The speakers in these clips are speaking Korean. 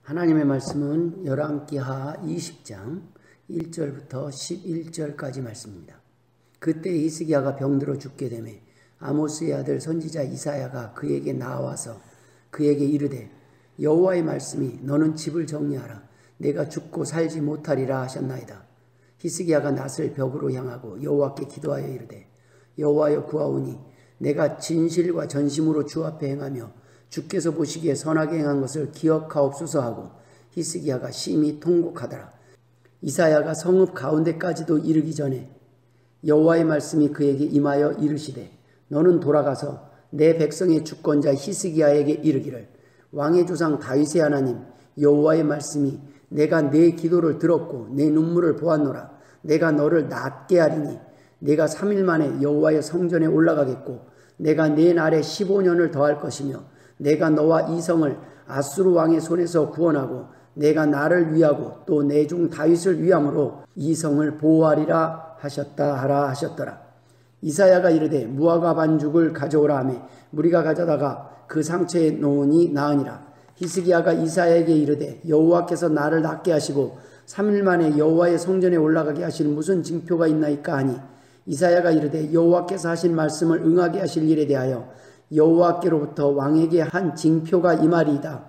하나님의 말씀은 열왕기하 20장 1절부터 11절까지 말씀입니다. 그때 히스기야가 병들어 죽게 되매 아모스의 아들 선지자 이사야가 그에게 나와서 그에게 이르되 여호와의 말씀이 너는 집을 정리하라. 내가 죽고 살지 못하리라 하셨나이다. 히스기야가 낫을 벽으로 향하고 여호와께 기도하여 이르되 여호와여 구하오니 내가 진실과 전심으로 주 앞에 행하며 주께서 보시기에 선하게 행한 것을 기억하옵소서 하고 히스기야가 심히 통곡하더라. 이사야가 성읍 가운데까지도 이르기 전에 여호와의 말씀이 그에게 임하여 이르시되 너는 돌아가서 내 백성의 주권자 히스기야에게 이르기를 왕의 조상 다윗의 하나님 여호와의 말씀이 내가 내 기도를 들었고 내 눈물을 보았노라. 내가 너를 낫게 하리니 내가 3일 만에 여호와의 성전에 올라가겠고 내가 내 날에 15년을 더할 것이며 내가 너와 이 성을 아수르 왕의 손에서 구원하고 내가 나를 위하고 또 내 종 다윗을 위함으로 이 성을 보호하리라 하셨더라. 이사야가 이르되 무화과 반죽을 가져오라 하매 무리가 가져다가 그 상처에 놓으니 나으니라. 히스기야가 이사야에게 이르되 여호와께서 나를 낫게 하시고 3일 만에 여호와의 성전에 올라가게 하실 무슨 징표가 있나이까 하니 이사야가 이르되 여호와께서 하신 말씀을 응하게 하실 일에 대하여 여호와께로부터 왕에게 한 징표가 임하리이다.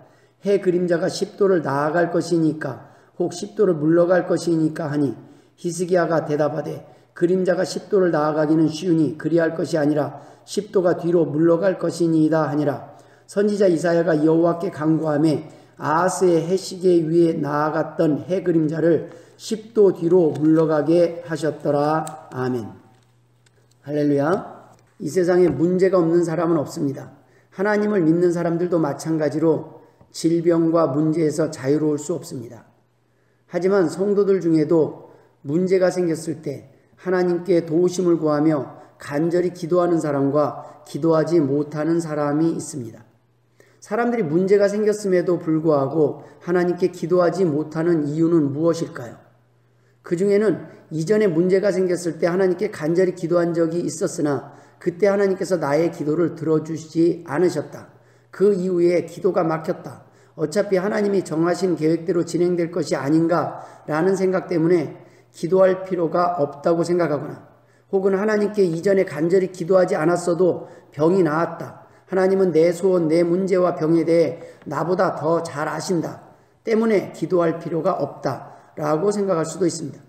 해 그림자가 10도를 나아갈 것이니까 혹 10도를 물러갈 것이니까 하니 히스기야가 대답하되 그림자가 10도를 나아가기는 쉬우니 그리할 것이 아니라 10도가 뒤로 물러갈 것이니이다 하니라. 선지자 이사야가 여호와께 간구하며 아하스의 해시계 위에 나아갔던 해 그림자를 10도 뒤로 물러가게 하셨더라. 아멘. 할렐루야. 이 세상에 문제가 없는 사람은 없습니다. 하나님을 믿는 사람들도 마찬가지로 질병과 문제에서 자유로울 수 없습니다. 하지만 성도들 중에도 문제가 생겼을 때 하나님께 도우심을 구하며 간절히 기도하는 사람과 기도하지 못하는 사람이 있습니다. 사람들이 문제가 생겼음에도 불구하고 하나님께 기도하지 못하는 이유는 무엇일까요? 그 중에는 이전에 문제가 생겼을 때 하나님께 간절히 기도한 적이 있었으나 그때 하나님께서 나의 기도를 들어주시지 않으셨다. 그 이후에 기도가 막혔다. 어차피 하나님이 정하신 계획대로 진행될 것이 아닌가라는 생각 때문에 기도할 필요가 없다고 생각하거나 혹은 하나님께 이전에 간절히 기도하지 않았어도 병이 나았다. 하나님은 내 소원, 내 문제와 병에 대해 나보다 더 잘 아신다. 때문에 기도할 필요가 없다라고 생각할 수도 있습니다.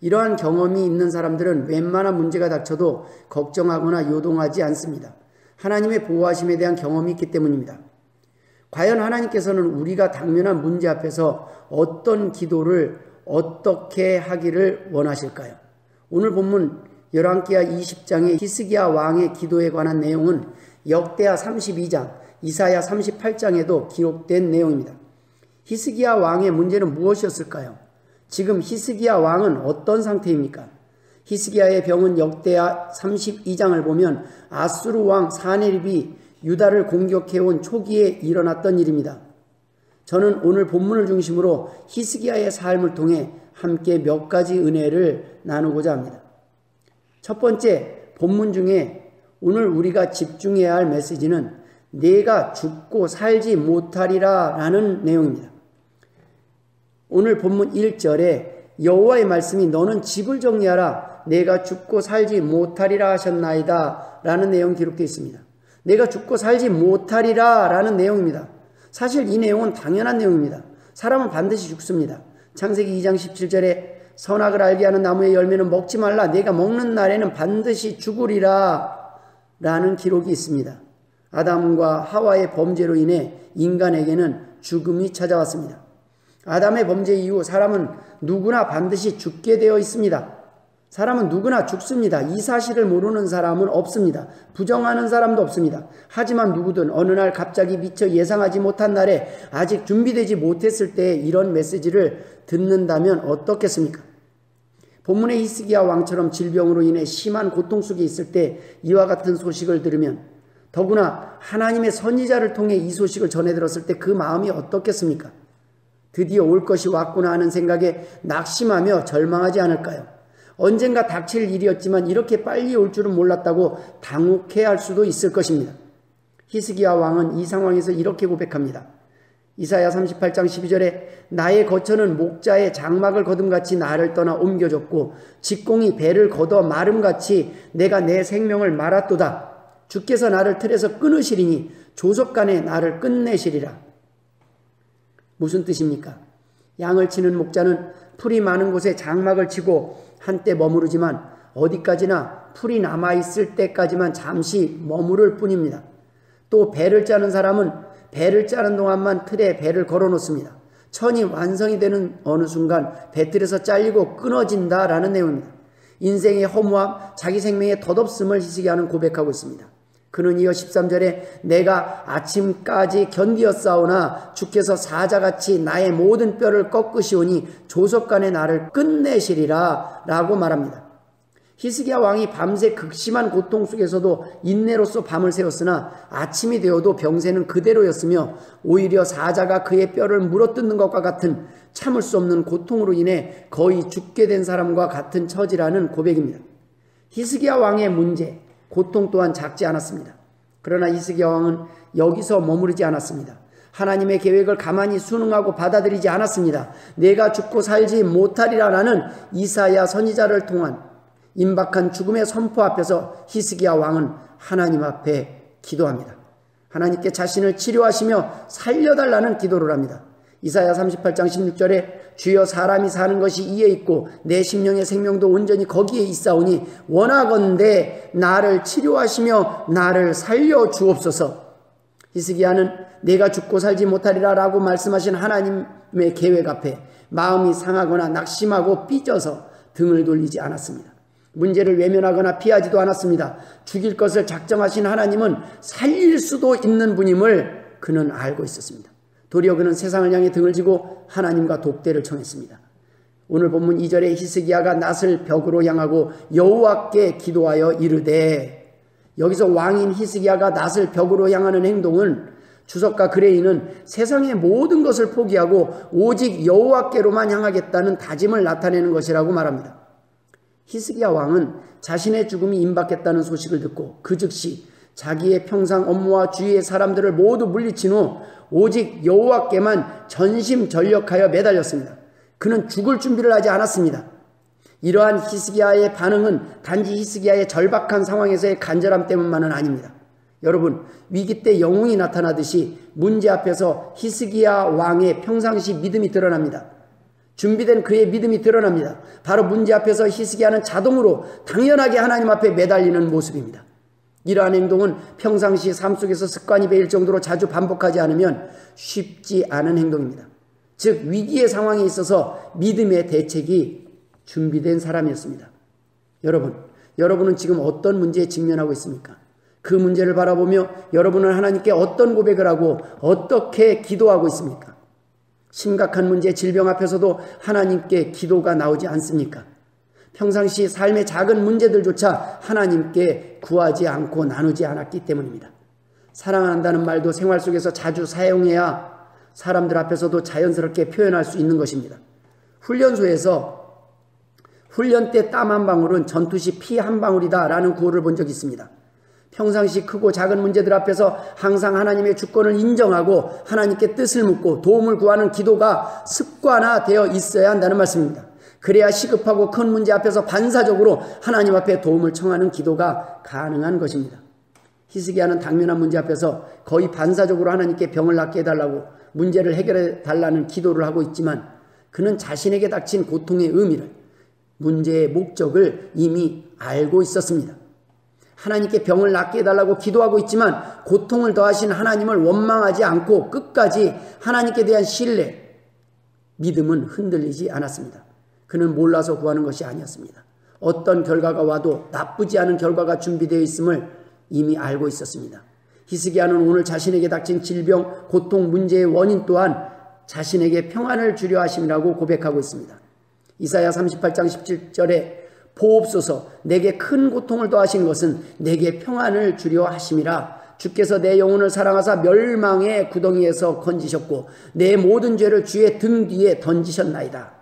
이러한 경험이 있는 사람들은 웬만한 문제가 닥쳐도 걱정하거나 요동하지 않습니다. 하나님의 보호하심에 대한 경험이 있기 때문입니다. 과연 하나님께서는 우리가 당면한 문제 앞에서 어떤 기도를 어떻게 하기를 원하실까요? 오늘 본문 열왕기하 20장의 히스기야 왕의 기도에 관한 내용은 역대하 32장, 이사야 38장에도 기록된 내용입니다. 히스기야 왕의 문제는 무엇이었을까요? 지금 히스기야 왕은 어떤 상태입니까? 히스기야의 병은 역대하 32장을 보면 아수르 왕 사네립이 유다를 공격해온 초기에 일어났던 일입니다. 저는 오늘 본문을 중심으로 히스기야의 삶을 통해 함께 몇 가지 은혜를 나누고자 합니다. 첫 번째, 본문 중에 오늘 우리가 집중해야 할 메시지는 내가 죽고 살지 못하리라 라는 내용입니다. 오늘 본문 1절에 여호와의 말씀이 너는 집을 정리하라. 내가 죽고 살지 못하리라 하셨나이다 라는 내용이 기록되어 있습니다. 내가 죽고 살지 못하리라 라는 내용입니다. 사실 이 내용은 당연한 내용입니다. 사람은 반드시 죽습니다. 창세기 2장 17절에 선악을 알게 하는 나무의 열매는 먹지 말라. 내가 먹는 날에는 반드시 죽으리라 라는 기록이 있습니다. 아담과 하와의 범죄로 인해 인간에게는 죽음이 찾아왔습니다. 아담의 범죄 이후 사람은 누구나 반드시 죽게 되어 있습니다. 사람은 누구나 죽습니다. 이 사실을 모르는 사람은 없습니다. 부정하는 사람도 없습니다. 하지만 누구든 어느 날 갑자기 미처 예상하지 못한 날에 아직 준비되지 못했을 때 이런 메시지를 듣는다면 어떻겠습니까? 본문의 히스기야 왕처럼 질병으로 인해 심한 고통 속에 있을 때 이와 같은 소식을 들으면 더구나 하나님의 선지자를 통해 이 소식을 전해 들었을 때 그 마음이 어떻겠습니까? 드디어 올 것이 왔구나 하는 생각에 낙심하며 절망하지 않을까요? 언젠가 닥칠 일이었지만 이렇게 빨리 올 줄은 몰랐다고 당혹해할 수도 있을 것입니다. 히스기야 왕은 이 상황에서 이렇게 고백합니다. 이사야 38장 12절에 나의 거처는 목자의 장막을 거둠같이 나를 떠나 옮겨졌고 직공이 배를 걷어 마름같이 내가 내 생명을 말았도다. 주께서 나를 틀에서 끊으시리니 조석간에 나를 끝내시리라. 무슨 뜻입니까? 양을 치는 목자는 풀이 많은 곳에 장막을 치고 한때 머무르지만 어디까지나 풀이 남아있을 때까지만 잠시 머무를 뿐입니다. 또 배를 짜는 사람은 배를 짜는 동안만 틀에 배를 걸어 놓습니다. 천이 완성이 되는 어느 순간 배틀에서 잘리고 끊어진다라는 내용입니다. 인생의 허무함, 자기 생명의 덧없음을 히스기야는 고백하고 있습니다. 그는 이어 13절에 내가 아침까지 견디었사오나 주께서 사자같이 나의 모든 뼈를 꺾으시오니 조석간에 나를 끝내시리라 라고 말합니다. 히스기야 왕이 밤새 극심한 고통 속에서도 인내로써 밤을 새웠으나 아침이 되어도 병세는 그대로였으며 오히려 사자가 그의 뼈를 물어뜯는 것과 같은 참을 수 없는 고통으로 인해 거의 죽게 된 사람과 같은 처지라는 고백입니다. 히스기야 왕의 문제, 고통 또한 작지 않았습니다. 그러나 히스기야 왕은 여기서 머무르지 않았습니다. 하나님의 계획을 가만히 순응하고 받아들이지 않았습니다. 내가 죽고 살지 못하리라라는 이사야 선지자를 통한 임박한 죽음의 선포 앞에서 히스기야 왕은 하나님 앞에 기도합니다. 하나님께 자신을 치료하시며 살려달라는 기도를 합니다. 이사야 38장 16절에 주여 사람이 사는 것이 이에 있고 내 심령의 생명도 온전히 거기에 있사오니 원하건대 나를 치료하시며 나를 살려 주옵소서. 히스기야는 내가 죽고 살지 못하리라 라고 말씀하신 하나님의 계획 앞에 마음이 상하거나 낙심하고 삐져서 등을 돌리지 않았습니다. 문제를 외면하거나 피하지도 않았습니다. 죽일 것을 작정하신 하나님은 살릴 수도 있는 분임을 그는 알고 있었습니다. 도리어 그는 세상을 향해 등을 지고 하나님과 독대를 청했습니다. 오늘 본문 2절에 히스기야가 낫을 벽으로 향하고 여호와께 기도하여 이르되, 여기서 왕인 히스기야가 낫을 벽으로 향하는 행동은 주석가 그레이는 세상의 모든 것을 포기하고 오직 여호와께로만 향하겠다는 다짐을 나타내는 것이라고 말합니다. 히스기야 왕은 자신의 죽음이 임박했다는 소식을 듣고 그 즉시 자기의 평상 업무와 주위의 사람들을 모두 물리친 후 오직 여호와께만 전심전력하여 매달렸습니다. 그는 죽을 준비를 하지 않았습니다. 이러한 히스기야의 반응은 단지 히스기야의 절박한 상황에서의 간절함 때문만은 아닙니다. 여러분, 위기 때 영웅이 나타나듯이 문제 앞에서 히스기야 왕의 평상시 믿음이 드러납니다. 준비된 그의 믿음이 드러납니다. 바로 문제 앞에서 히스기야는 자동으로 당연하게 하나님 앞에 매달리는 모습입니다. 이러한 행동은 평상시 삶 속에서 습관이 배일 정도로 자주 반복하지 않으면 쉽지 않은 행동입니다. 즉 위기의 상황에 있어서 믿음의 대책이 준비된 사람이었습니다. 여러분은 지금 어떤 문제에 직면하고 있습니까? 그 문제를 바라보며 여러분은 하나님께 어떤 고백을 하고 어떻게 기도하고 있습니까? 심각한 문제, 질병 앞에서도 하나님께 기도가 나오지 않습니까? 평상시 삶의 작은 문제들조차 하나님께 구하지 않고 나누지 않았기 때문입니다. 사랑한다는 말도 생활 속에서 자주 사용해야 사람들 앞에서도 자연스럽게 표현할 수 있는 것입니다. 훈련소에서 훈련 때 땀 한 방울은 전투 시 피 한 방울이다 라는 구호를 본 적이 있습니다. 평상시 크고 작은 문제들 앞에서 항상 하나님의 주권을 인정하고 하나님께 뜻을 묻고 도움을 구하는 기도가 습관화되어 있어야 한다는 말씀입니다. 그래야 시급하고 큰 문제 앞에서 반사적으로 하나님 앞에 도움을 청하는 기도가 가능한 것입니다. 히스기야는 당면한 문제 앞에서 거의 반사적으로 하나님께 병을 낫게 해달라고 문제를 해결해 달라는 기도를 하고 있지만 그는 자신에게 닥친 고통의 의미를, 문제의 목적을 이미 알고 있었습니다. 하나님께 병을 낫게 해달라고 기도하고 있지만 고통을 더하신 하나님을 원망하지 않고 끝까지 하나님께 대한 신뢰, 믿음은 흔들리지 않았습니다. 그는 몰라서 구하는 것이 아니었습니다. 어떤 결과가 와도 나쁘지 않은 결과가 준비되어 있음을 이미 알고 있었습니다. 히스기야는 오늘 자신에게 닥친 질병, 고통, 문제의 원인 또한 자신에게 평안을 주려 하심이라고 고백하고 있습니다. 이사야 38장 17절에 보옵소서, 내게 큰 고통을 더하신 것은 내게 평안을 주려 하심이라. 주께서 내 영혼을 사랑하사 멸망의 구덩이에서 건지셨고 내 모든 죄를 주의 등 뒤에 던지셨나이다.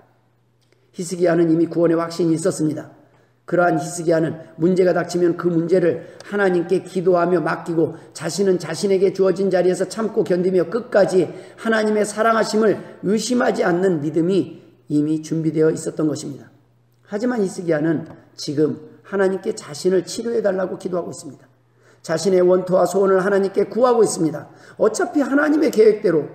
히스기야는 이미 구원의 확신이 있었습니다. 그러한 히스기야는 문제가 닥치면 그 문제를 하나님께 기도하며 맡기고 자신은 자신에게 주어진 자리에서 참고 견디며 끝까지 하나님의 사랑하심을 의심하지 않는 믿음이 이미 준비되어 있었던 것입니다. 하지만 히스기야는 지금 하나님께 자신을 치료해달라고 기도하고 있습니다. 자신의 원토와 소원을 하나님께 구하고 있습니다. 어차피 하나님의 계획대로,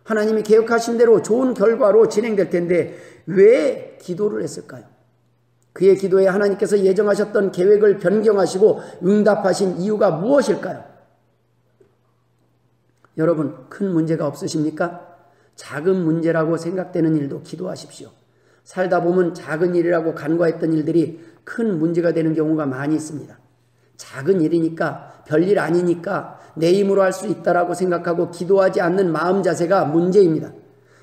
하나님이 계획하신 대로 좋은 결과로 진행될 텐데 왜 기도를 했을까요? 그의 기도에 하나님께서 예정하셨던 계획을 변경하시고 응답하신 이유가 무엇일까요? 여러분, 큰 문제가 없으십니까? 작은 문제라고 생각되는 일도 기도하십시오. 살다 보면 작은 일이라고 간과했던 일들이 큰 문제가 되는 경우가 많이 있습니다. 작은 일이니까, 별일 아니니까 내 힘으로 할 수 있다라고 생각하고 기도하지 않는 마음 자세가 문제입니다.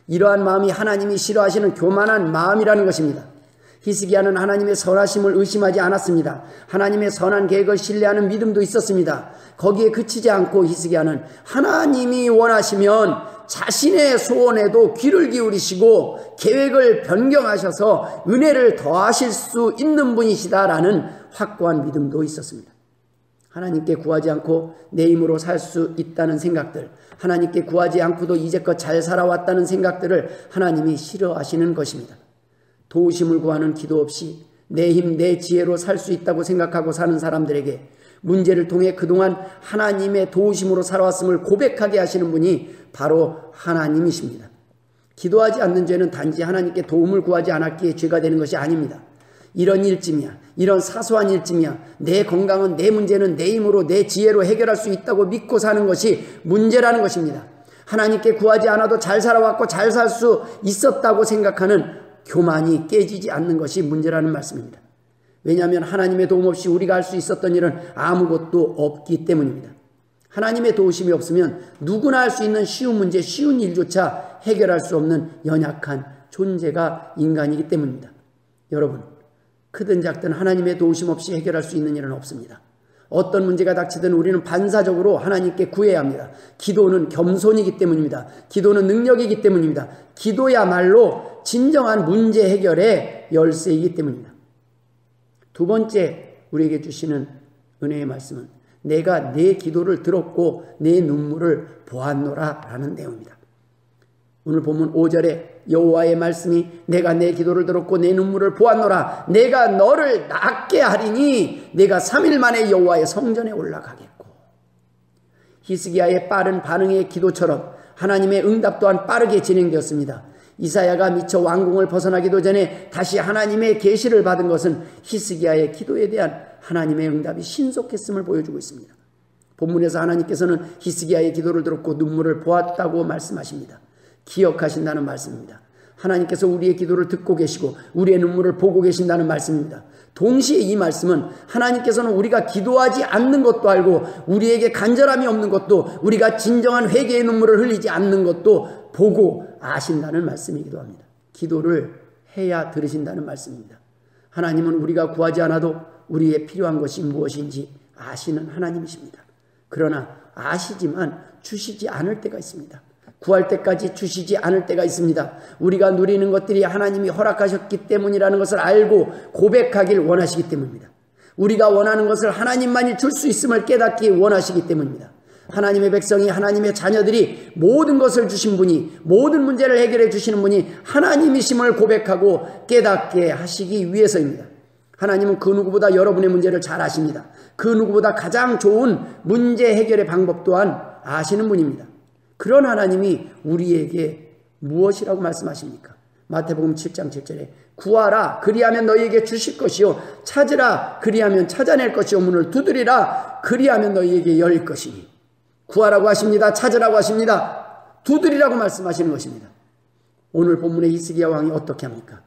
이러한 마음이 하나님이 싫어하시는 교만한 마음이라는 것입니다. 히스기야는 하나님의 선하심을 의심하지 않았습니다. 하나님의 선한 계획을 신뢰하는 믿음도 있었습니다. 거기에 그치지 않고 히스기야는 하나님이 원하시면 자신의 소원에도 귀를 기울이시고 계획을 변경하셔서 은혜를 더하실 수 있는 분이시다라는 확고한 믿음도 있었습니다. 하나님께 구하지 않고 내 힘으로 살 수 있다는 생각들, 하나님께 구하지 않고도 이제껏 잘 살아왔다는 생각들을 하나님이 싫어하시는 것입니다. 도우심을 구하는 기도 없이 내 힘, 내 지혜로 살 수 있다고 생각하고 사는 사람들에게 문제를 통해 그동안 하나님의 도우심으로 살아왔음을 고백하게 하시는 분이 바로 하나님이십니다. 기도하지 않는 죄는 단지 하나님께 도움을 구하지 않았기에 죄가 되는 것이 아닙니다. 이런 일쯤이야, 이런 사소한 일쯤이야, 내 건강은, 내 문제는 내 힘으로, 내 지혜로 해결할 수 있다고 믿고 사는 것이 문제라는 것입니다. 하나님께 구하지 않아도 잘 살아왔고 잘 살 수 있었다고 생각하는 교만이 깨지지 않는 것이 문제라는 말씀입니다. 왜냐하면 하나님의 도움 없이 우리가 할 수 있었던 일은 아무것도 없기 때문입니다. 하나님의 도우심이 없으면 누구나 할 수 있는 쉬운 문제, 쉬운 일조차 해결할 수 없는 연약한 존재가 인간이기 때문입니다. 여러분, 크든 작든 하나님의 도우심 없이 해결할 수 있는 일은 없습니다. 어떤 문제가 닥치든 우리는 반사적으로 하나님께 구해야 합니다. 기도는 겸손이기 때문입니다. 기도는 능력이기 때문입니다. 기도야말로 진정한 문제 해결의 열쇠이기 때문입니다. 두 번째 우리에게 주시는 은혜의 말씀은 내가 내 기도를 들었고 내 눈물을 보았노라 라는 내용입니다. 오늘 보면 5절에 여호와의 말씀이 내가 내 기도를 들었고 내 눈물을 보았노라. 내가 너를 낫게 하리니 내가 3일 만에 여호와의 성전에 올라가겠고. 히스기야의 빠른 반응의 기도처럼 하나님의 응답 또한 빠르게 진행되었습니다. 이사야가 미처 왕궁을 벗어나기도 전에 다시 하나님의 계시를 받은 것은 히스기야의 기도에 대한 하나님의 응답이 신속했음을 보여주고 있습니다. 본문에서 하나님께서는 히스기야의 기도를 들었고 눈물을 보았다고 말씀하십니다. 기억하신다는 말씀입니다. 하나님께서 우리의 기도를 듣고 계시고 우리의 눈물을 보고 계신다는 말씀입니다. 동시에 이 말씀은 하나님께서는 우리가 기도하지 않는 것도 알고 우리에게 간절함이 없는 것도 우리가 진정한 회개의 눈물을 흘리지 않는 것도 보고 아신다는 말씀이기도 합니다. 기도를 해야 들으신다는 말씀입니다. 하나님은 우리가 구하지 않아도 우리의 필요한 것이 무엇인지 아시는 하나님이십니다. 그러나 아시지만 주시지 않을 때가 있습니다. 구할 때까지 주시지 않을 때가 있습니다. 우리가 누리는 것들이 하나님이 허락하셨기 때문이라는 것을 알고 고백하길 원하시기 때문입니다. 우리가 원하는 것을 하나님만이 줄 수 있음을 깨닫기 원하시기 때문입니다. 하나님의 백성이, 하나님의 자녀들이 모든 것을 주신 분이, 모든 문제를 해결해 주시는 분이 하나님이심을 고백하고 깨닫게 하시기 위해서입니다. 하나님은 그 누구보다 여러분의 문제를 잘 아십니다. 그 누구보다 가장 좋은 문제 해결의 방법 또한 아시는 분입니다. 그런 하나님이 우리에게 무엇이라고 말씀하십니까? 마태복음 7장 7절에 구하라 그리하면 너희에게 주실 것이요 찾으라 그리하면 찾아낼 것이요 문을 두드리라 그리하면 너희에게 열릴 것이니. 구하라고 하십니다. 찾으라고 하십니다. 두드리라고 말씀하시는 것입니다. 오늘 본문의 히스기야 왕이 어떻게 합니까?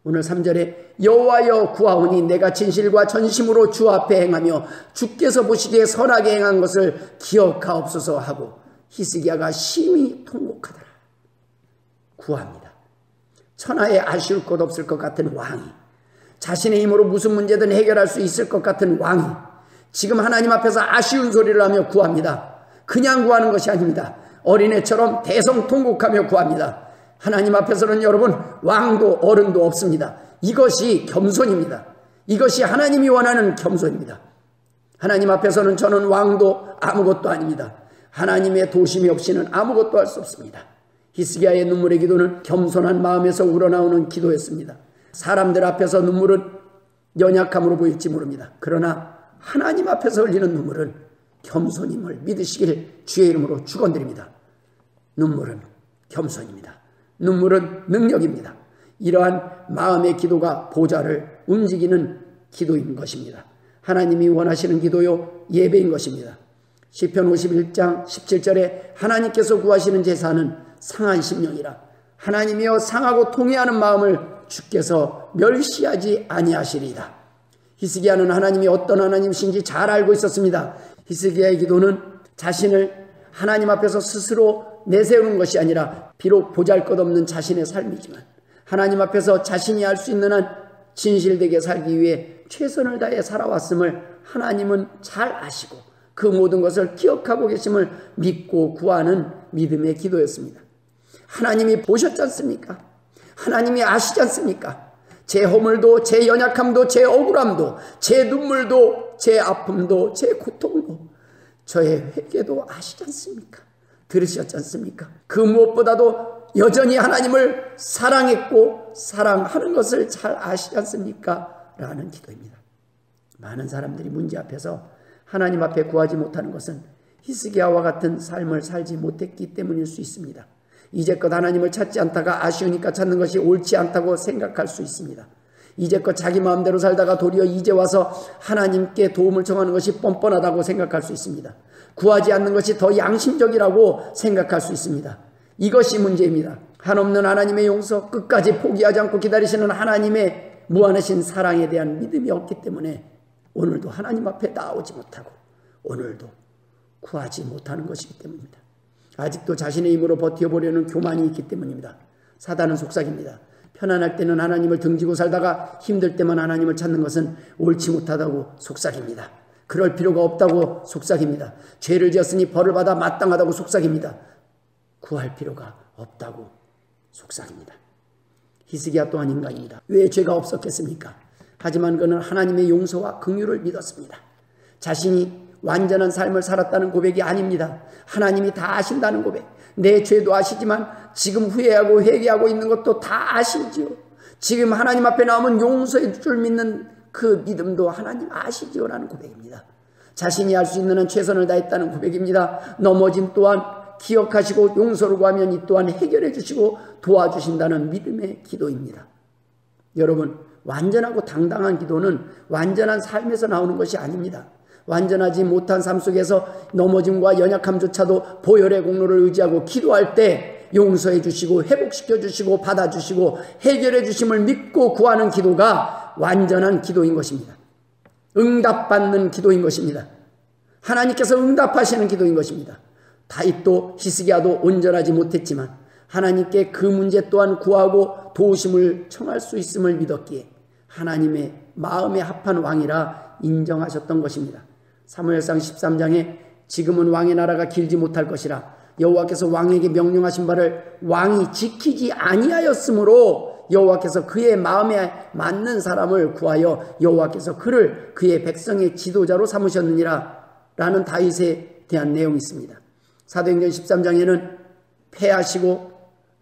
오늘 3절에 여호와여 구하오니 내가 진실과 전심으로 주 앞에 행하며 주께서 보시기에 선하게 행한 것을 기억하옵소서 하고 히스기야가 심히 통곡하더라. 구합니다. 천하에 아쉬울 것 없을 것 같은 왕이, 자신의 힘으로 무슨 문제든 해결할 수 있을 것 같은 왕이 지금 하나님 앞에서 아쉬운 소리를 하며 구합니다. 그냥 구하는 것이 아닙니다. 어린애처럼 대성통곡하며 구합니다. 하나님 앞에서는 여러분 왕도 어른도 없습니다. 이것이 겸손입니다. 이것이 하나님이 원하는 겸손입니다. 하나님 앞에서는 저는 왕도 아무것도 아닙니다. 하나님의 도심이 없이는 아무것도 할 수 없습니다. 히스기야의 눈물의 기도는 겸손한 마음에서 우러나오는 기도였습니다. 사람들 앞에서 눈물은 연약함으로 보일지 모릅니다. 그러나 하나님 앞에서 흘리는 눈물은 겸손임을 믿으시길 주의 이름으로 축원드립니다. 눈물은 겸손입니다. 눈물은 능력입니다. 이러한 마음의 기도가 보좌를 움직이는 기도인 것입니다. 하나님이 원하시는 기도요 예배인 것입니다. 시편 51장 17절에 하나님께서 구하시는 제사는 상한 심령이라. 하나님이여 상하고 통회하는 마음을 주께서 멸시하지 아니하시리이다. 히스기야는 하나님이 어떤 하나님이신지 잘 알고 있었습니다. 히스기야의 기도는 자신을 하나님 앞에서 스스로 내세우는 것이 아니라 비록 보잘것없는 자신의 삶이지만 하나님 앞에서 자신이 할 수 있는 한 진실되게 살기 위해 최선을 다해 살아왔음을 하나님은 잘 아시고 그 모든 것을 기억하고 계심을 믿고 구하는 믿음의 기도였습니다. 하나님이 보셨지 않습니까? 하나님이 아시지 않습니까? 제 허물도, 제 연약함도, 제 억울함도, 제 눈물도, 제 아픔도, 제 고통도, 저의 회개도 아시지 않습니까? 들으셨지 않습니까? 그 무엇보다도 여전히 하나님을 사랑했고 사랑하는 것을 잘 아시지 않습니까? 라는 기도입니다. 많은 사람들이 문제 앞에서 하나님 앞에 구하지 못하는 것은 히스기야와 같은 삶을 살지 못했기 때문일 수 있습니다. 이제껏 하나님을 찾지 않다가 아쉬우니까 찾는 것이 옳지 않다고 생각할 수 있습니다. 이제껏 자기 마음대로 살다가 도리어 이제 와서 하나님께 도움을 청하는 것이 뻔뻔하다고 생각할 수 있습니다. 구하지 않는 것이 더 양심적이라고 생각할 수 있습니다. 이것이 문제입니다. 한없는 하나님의 용서, 끝까지 포기하지 않고 기다리시는 하나님의 무한하신 사랑에 대한 믿음이 없기 때문에 오늘도 하나님 앞에 나오지 못하고 오늘도 구하지 못하는 것이기 때문입니다. 아직도 자신의 힘으로 버텨보려는 교만이 있기 때문입니다. 사단은 속삭입니다. 편안할 때는 하나님을 등지고 살다가 힘들 때만 하나님을 찾는 것은 옳지 못하다고 속삭입니다. 그럴 필요가 없다고 속삭입니다. 죄를 지었으니 벌을 받아 마땅하다고 속삭입니다. 구할 필요가 없다고 속삭입니다. 히스기야 또한 인간입니다. 왜 죄가 없었겠습니까? 하지만 그는 하나님의 용서와 긍휼을 믿었습니다. 자신이 완전한 삶을 살았다는 고백이 아닙니다. 하나님이 다 아신다는 고백. 내 죄도 아시지만 지금 후회하고 회개하고 있는 것도 다 아시지요. 지금 하나님 앞에 나오면 용서해 줄 믿는 그 믿음도 하나님 아시지요 라는 고백입니다. 자신이 할 수 있는 한 최선을 다했다는 고백입니다. 넘어짐 또한 기억하시고 용서를 구하면 이 또한 해결해 주시고 도와주신다는 믿음의 기도입니다. 여러분, 완전하고 당당한 기도는 완전한 삶에서 나오는 것이 아닙니다. 완전하지 못한 삶 속에서 넘어짐과 연약함조차도 보혈의 공로를 의지하고 기도할 때 용서해 주시고 회복시켜 주시고 받아주시고 해결해 주심을 믿고 구하는 기도가 완전한 기도인 것입니다. 응답받는 기도인 것입니다. 하나님께서 응답하시는 기도인 것입니다. 다윗도 히스기야도 온전하지 못했지만 하나님께 그 문제 또한 구하고 도우심을 청할 수 있음을 믿었기에 하나님의 마음에 합한 왕이라 인정하셨던 것입니다. 사무엘상 13장에 지금은 왕의 나라가 길지 못할 것이라 여호와께서 왕에게 명령하신 바를 왕이 지키지 아니하였으므로 여호와께서 그의 마음에 맞는 사람을 구하여 여호와께서 그를 그의 백성의 지도자로 삼으셨느니라 라는 다윗에 대한 내용이 있습니다. 사도행전 13장에는 패하시고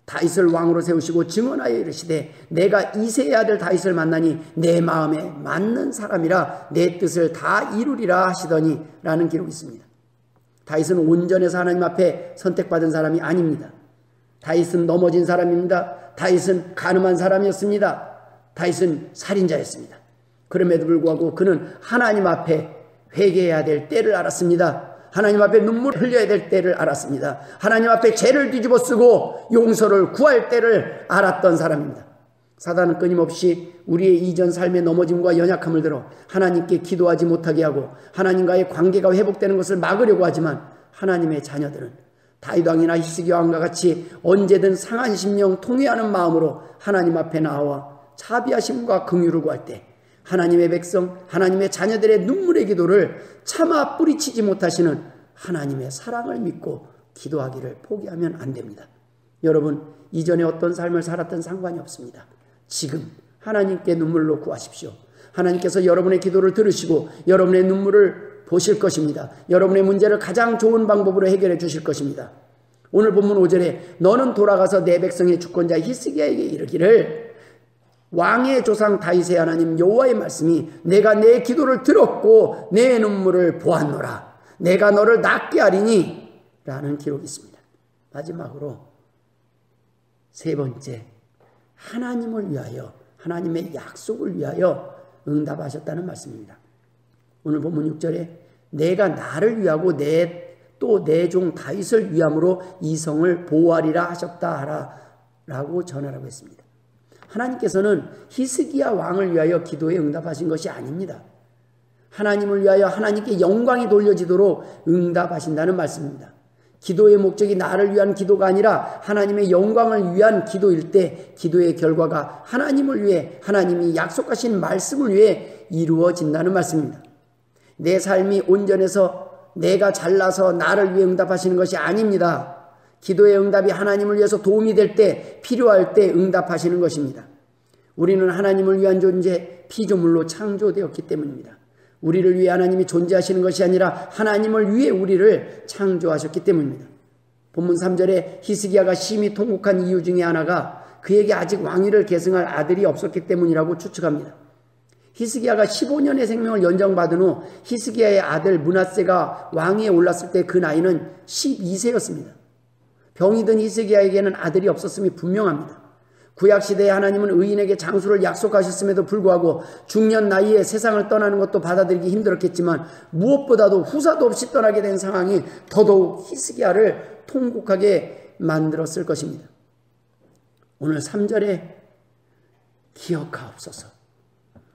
다윗을 왕으로 세우시고 증언하여 이르시되 내가 이새의 아들 다윗을 만나니 내 마음에 맞는 사람이라 내 뜻을 다 이루리라 하시더니 라는 기록이 있습니다. 다윗은 온전해서 하나님 앞에 선택받은 사람이 아닙니다. 다윗은 넘어진 사람입니다. 다윗은 가늠한 사람이었습니다. 다윗은 살인자였습니다. 그럼에도 불구하고 그는 하나님 앞에 회개해야 될 때를 알았습니다. 하나님 앞에 눈물을 흘려야 될 때를 알았습니다. 하나님 앞에 죄를 뒤집어 쓰고 용서를 구할 때를 알았던 사람입니다. 사단은 끊임없이 우리의 이전 삶의 넘어짐과 연약함을 들어 하나님께 기도하지 못하게 하고 하나님과의 관계가 회복되는 것을 막으려고 하지만 하나님의 자녀들은 다윗 왕이나 히스기야 왕과 같이 언제든 상한 심령 통회하는 마음으로 하나님 앞에 나와 자비하심과 긍휼을 구할 때 하나님의 백성, 하나님의 자녀들의 눈물의 기도를 차마 뿌리치지 못하시는 하나님의 사랑을 믿고 기도하기를 포기하면 안 됩니다. 여러분, 이전에 어떤 삶을 살았던 상관이 없습니다. 지금 하나님께 눈물로 구하십시오. 하나님께서 여러분의 기도를 들으시고 여러분의 눈물을 보실 것입니다. 여러분의 문제를 가장 좋은 방법으로 해결해 주실 것입니다. 오늘 본문 5절에 너는 돌아가서 내 백성의 주권자 히스기야에게 이르기를 왕의 조상 다윗의 하나님 여호와의 말씀이 내가 내 기도를 들었고 내 눈물을 보았노라. 내가 너를 낫게 하리니 라는 기록이 있습니다. 마지막으로 세 번째, 하나님을 위하여, 하나님의 약속을 위하여 응답하셨다는 말씀입니다. 오늘 본문 6절에 내가 나를 위하고 또 내 종 다윗을 위함으로 이 성을 보호하리라 하셨다 하라 라고 전하라고 했습니다. 하나님께서는 히스기야 왕을 위하여 기도에 응답하신 것이 아닙니다. 하나님을 위하여 하나님께 영광이 돌려지도록 응답하신다는 말씀입니다. 기도의 목적이 나를 위한 기도가 아니라 하나님의 영광을 위한 기도일 때 기도의 결과가 하나님을 위해, 하나님이 약속하신 말씀을 위해 이루어진다는 말씀입니다. 내 삶이 온전해서 내가 잘나서 나를 위해 응답하시는 것이 아닙니다. 기도의 응답이 하나님을 위해서 도움이 될 때, 필요할 때 응답하시는 것입니다. 우리는 하나님을 위한 존재, 피조물로 창조되었기 때문입니다. 우리를 위해 하나님이 존재하시는 것이 아니라 하나님을 위해 우리를 창조하셨기 때문입니다. 본문 3절에 히스기야가 심히 통곡한 이유 중에 하나가 그에게 아직 왕위를 계승할 아들이 없었기 때문이라고 추측합니다. 히스기야가 15년의 생명을 연장받은 후 히스기야의 아들 므낫세가 왕위에 올랐을 때 그 나이는 12세였습니다. 병이 든 히스기야에게는 아들이 없었음이 분명합니다. 구약시대에 하나님은 의인에게 장수를 약속하셨음에도 불구하고 중년 나이에 세상을 떠나는 것도 받아들이기 힘들었겠지만 무엇보다도 후사도 없이 떠나게 된 상황이 더더욱 히스기야를 통곡하게 만들었을 것입니다. 오늘 3절에 기억하옵소서,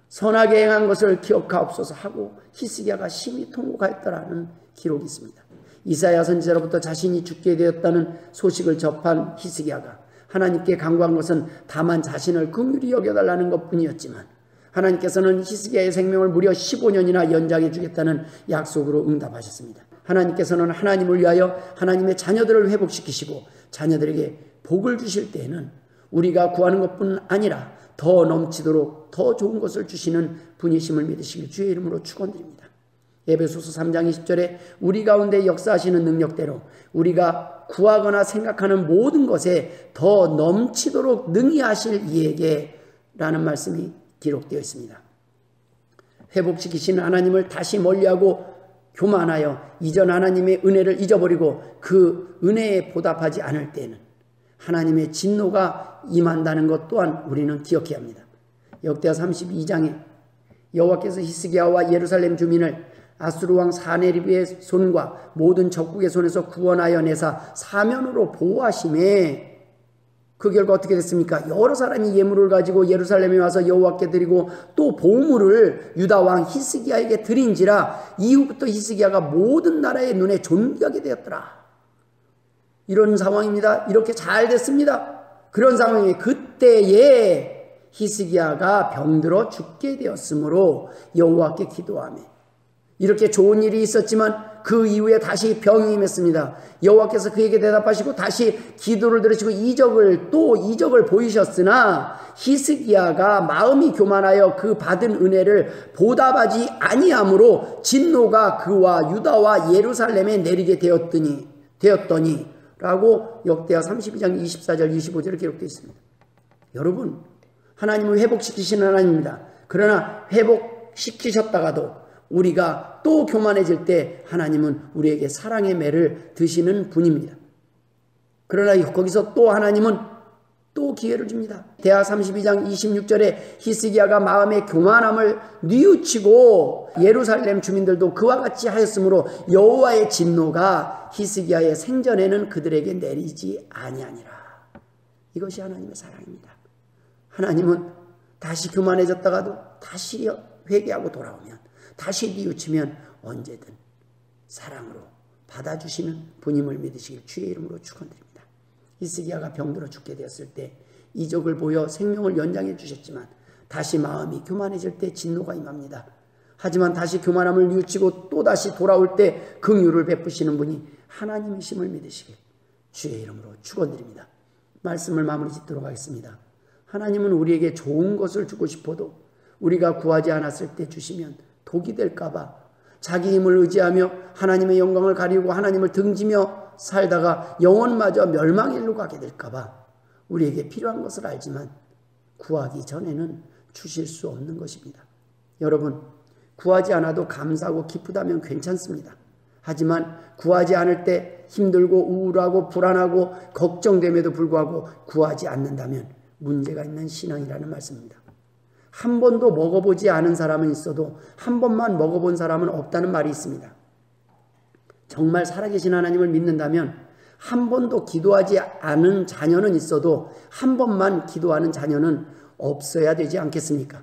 선하게 행한 것을 기억하옵소서 하고 히스기야가 심히 통곡하였다라는 기록이 있습니다. 이사야 선지자로부터 자신이 죽게 되었다는 소식을 접한 히스기야가 하나님께 간구한 것은 다만 자신을 긍휼히 여겨달라는 것뿐이었지만 하나님께서는 히스기야의 생명을 무려 15년이나 연장해 주겠다는 약속으로 응답하셨습니다. 하나님께서는 하나님을 위하여 하나님의 자녀들을 회복시키시고 자녀들에게 복을 주실 때에는 우리가 구하는 것뿐 아니라 더 넘치도록 더 좋은 것을 주시는 분이심을 믿으시길 주의 이름으로 축원드립니다. 에베소서 3장 20절에 우리 가운데 역사하시는 능력대로 우리가 구하거나 생각하는 모든 것에 더 넘치도록 능히 하실 이에게 라는 말씀이 기록되어 있습니다. 회복시키시는 하나님을 다시 멀리하고 교만하여 이전 하나님의 은혜를 잊어버리고 그 은혜에 보답하지 않을 때는 하나님의 진노가 임한다는 것 또한 우리는 기억해야 합니다. 역대하 32장에 여호와께서 히스기야와 예루살렘 주민을 아수르 왕 사네립의 손과 모든 적국의 손에서 구원하여 내사 사면으로 보호하심에 그 결과 어떻게 됐습니까? 여러 사람이 예물을 가지고 예루살렘에 와서 여호와께 드리고 또 보물을 유다 왕 히스기야에게 드린지라 이후부터 히스기야가 모든 나라의 눈에 존귀하게 되었더라. 이런 상황입니다. 이렇게 잘 됐습니다. 그런 상황에 그때에 히스기야가 병들어 죽게 되었으므로 여호와께 기도하며 이렇게 좋은 일이 있었지만 그 이후에 다시 병이 임했습니다. 여호와께서 그에게 대답하시고 다시 기도를 들으시고 이적을 보이셨으나 히스기야가 마음이 교만하여 그 받은 은혜를 보답하지 아니함으로 진노가 그와 유다와 예루살렘에 내리게 되었더니 라고 역대하 32장 24절 25절에 기록되어 있습니다. 여러분, 하나님은 회복시키시는 하나님입니다. 그러나 회복시키셨다가도 우리가 또 교만해질 때 하나님은 우리에게 사랑의 매를 드시는 분입니다. 그러나 거기서 또 하나님은 또 기회를 줍니다. 대하 32장 26절에 히스기야가 마음의 교만함을 뉘우치고 예루살렘 주민들도 그와 같이 하였으므로 여호와의 진노가 히스기야의 생전에는 그들에게 내리지 아니하니라. 이것이 하나님의 사랑입니다. 하나님은 다시 교만해졌다가도 다시 회개하고 돌아오면 다시 뉘우치면 언제든 사랑으로 받아주시는 분임을 믿으시길 주의 이름으로 축원드립니다. 히스기야가 병들어 죽게 되었을 때 이적을 보여 생명을 연장해 주셨지만 다시 마음이 교만해질 때 진노가 임합니다. 하지만 다시 교만함을 뉘우치고 또다시 돌아올 때 긍휼을 베푸시는 분이 하나님이심을 믿으시길 주의 이름으로 축원드립니다. 말씀을 마무리 짓도록 하겠습니다. 하나님은 우리에게 좋은 것을 주고 싶어도 우리가 구하지 않았을 때 주시면 독이 될까봐 자기 힘을 의지하며 하나님의 영광을 가리고 하나님을 등지며 살다가 영혼마저 멸망의 일로 가게 될까봐 우리에게 필요한 것을 알지만 구하기 전에는 주실 수 없는 것입니다. 여러분, 구하지 않아도 감사하고 기쁘다면 괜찮습니다. 하지만 구하지 않을 때 힘들고 우울하고 불안하고 걱정됨에도 불구하고 구하지 않는다면 문제가 있는 신앙이라는 말씀입니다. 한 번도 먹어보지 않은 사람은 있어도 한 번만 먹어본 사람은 없다는 말이 있습니다. 정말 살아계신 하나님을 믿는다면 한 번도 기도하지 않은 자녀는 있어도 한 번만 기도하는 자녀는 없어야 되지 않겠습니까?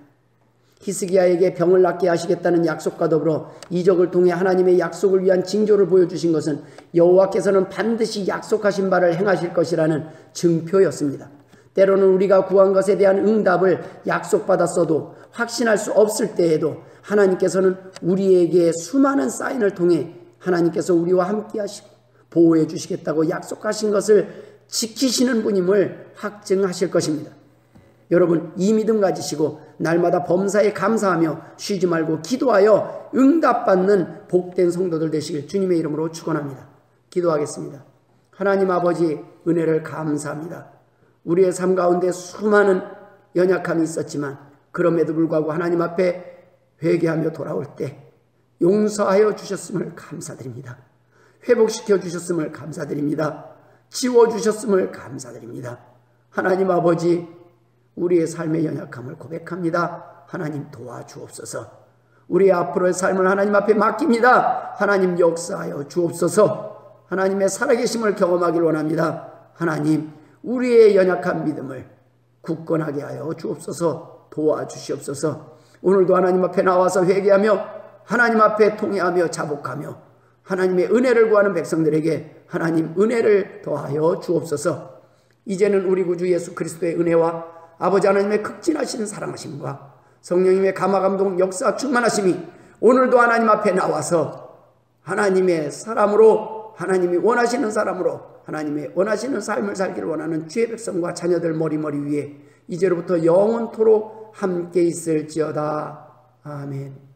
히스기야에게 병을 낫게 하시겠다는 약속과 더불어 이적을 통해 하나님의 약속을 위한 징조를 보여주신 것은 여호와께서는 반드시 약속하신 바를 행하실 것이라는 증표였습니다. 때로는 우리가 구한 것에 대한 응답을 약속받았어도 확신할 수 없을 때에도 하나님께서는 우리에게 수많은 사인을 통해 하나님께서 우리와 함께 하시고 보호해 주시겠다고 약속하신 것을 지키시는 분임을 확증하실 것입니다. 여러분, 이 믿음 가지시고 날마다 범사에 감사하며 쉬지 말고 기도하여 응답받는 복된 성도들 되시길 주님의 이름으로 축원합니다. 기도하겠습니다. 하나님 아버지, 은혜를 감사합니다. 우리의 삶 가운데 수많은 연약함이 있었지만 그럼에도 불구하고 하나님 앞에 회개하며 돌아올 때 용서하여 주셨음을 감사드립니다. 회복시켜 주셨음을 감사드립니다. 지워주셨음을 감사드립니다. 하나님 아버지, 우리의 삶의 연약함을 고백합니다. 하나님 도와주옵소서. 우리의 앞으로의 삶을 하나님 앞에 맡깁니다. 하나님 역사하여 주옵소서. 하나님의 살아계심을 경험하길 원합니다. 하나님, 우리의 연약한 믿음을 굳건하게 하여 주옵소서. 도와주시옵소서. 오늘도 하나님 앞에 나와서 회개하며 하나님 앞에 통회하며 자복하며 하나님의 은혜를 구하는 백성들에게 하나님 은혜를 더하여 주옵소서. 이제는 우리 구주 예수 그리스도의 은혜와 아버지 하나님의 극진하신 사랑하심과 성령님의 감화감동 역사 충만하심이 오늘도 하나님 앞에 나와서 하나님의 사람으로, 하나님이 원하시는 사람으로 하나님의 원하시는 삶을 살기를 원하는 주의 백성과 자녀들 머리머리 위에 이제로부터 영원토록 함께 있을지어다. 아멘.